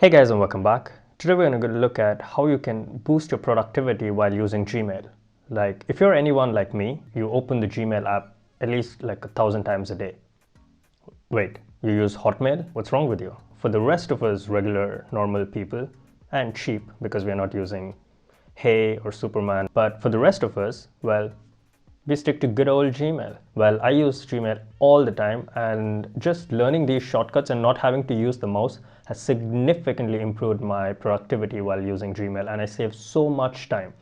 Hey guys, and welcome back. Today we're going to look at how you can boost your productivity while using Gmail. Like if you're anyone like me, you open the Gmail app at least like 1,000 times a day. Wait, you use Hotmail? What's wrong with you? For the rest of us regular normal people, and cheap because we're not using Hey or Superman, but for the rest of us, well, we stick to good old Gmail. Well, I use Gmail all the time, and just learning these shortcuts and not having to use the mouse has significantly improved my productivity while using Gmail, and I save so much time.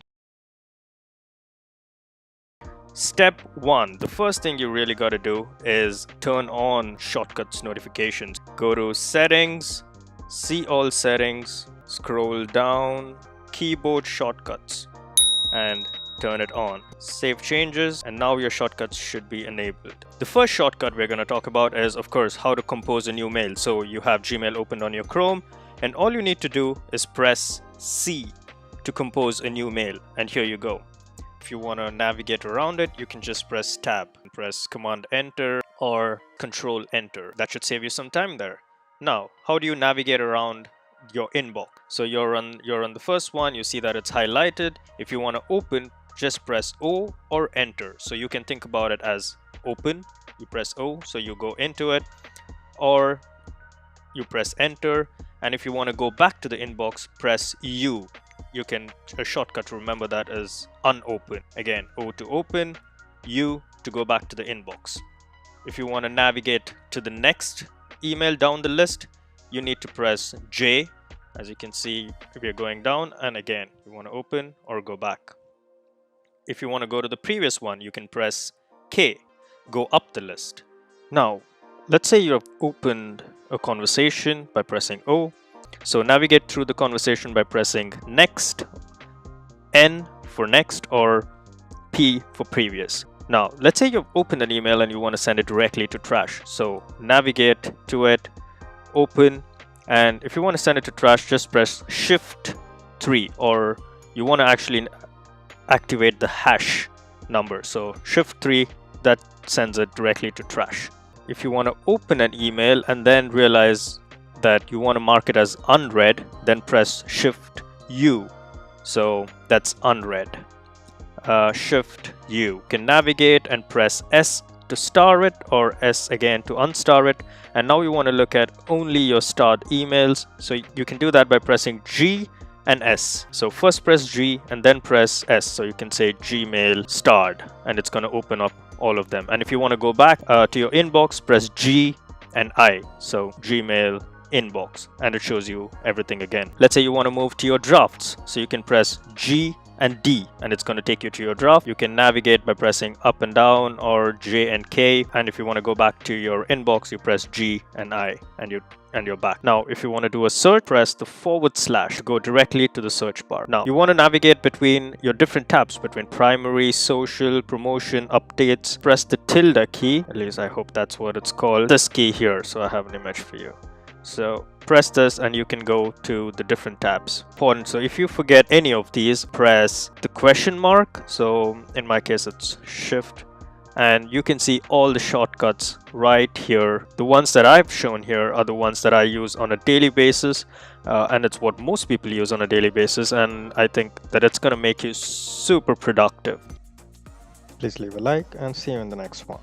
Step 1. The first thing you really got to do is turn on shortcuts notifications. Go to Settings, see all settings, scroll down, keyboard shortcuts, and turn it on. Save changes, and now your shortcuts should be enabled. The first shortcut we're going to talk about is, of course, how to compose a new mail. So you have Gmail opened on your Chrome, and all you need to do is press C to compose a new mail, and here you go. If you want to navigate around it, you can just press Tab, press Command Enter or Control Enter. That should save you some time there. Now, how do you navigate around your inbox? So you're on the first one, you see that it's highlighted. If you want to open, just press O or Enter. So you can think about it as open, you press O, so you go into it, or you press Enter. And if you want to go back to the inbox, press U. A shortcut to remember that is unopen. Again, O to open, U to go back to the inbox. If you want to navigate to the next email down the list, you need to press J. As you can see, we are going down, and again, you want to open or go back. If you want to go to the previous one, you can press K, go up the list. Now, let's say you have opened a conversation by pressing O. So navigate through the conversation by pressing Next, N for next, or P for previous. Now, let's say you've opened an email and you want to send it directly to trash. So navigate to it, open, and if you want to send it to trash, just press Shift 3, or you want to actually activate the hash number. So Shift 3, that sends it directly to trash. If you want to open an email and then realize that you want to mark it as unread, then press Shift U. So that's unread. Shift U. You can navigate and press S to star it, or S again to unstar it. And now you want to look at only your starred emails. So you can do that by pressing G and S. So first press G and then press S. So you can say Gmail starred, and it's going to open up all of them. And if you want to go back to your inbox, press G and I. So Gmail inbox, and it shows you everything again. Let's say you want to move to your drafts, so you can press G and D, and it's going to take you to your draft. You can navigate by pressing up and down, or J and K, and if you want to go back to your inbox, you press G and I, and you're back. Now if you want to do a search, press the / to go directly to the search bar. Now you want to navigate between your different tabs, between primary, social, promotion, updates. Press the tilde key, at least I hope that's what it's called, this key here. So I have an image for you. So press this and you can go to the different tabs. Important. So if you forget any of these, press the question mark. So in my case, it's Shift, and you can see all the shortcuts right here. The ones that I've shown here are the ones that I use on a daily basis, and it's what most people use on a daily basis. And I think that it's going to make you super productive. Please leave a like and see you in the next one.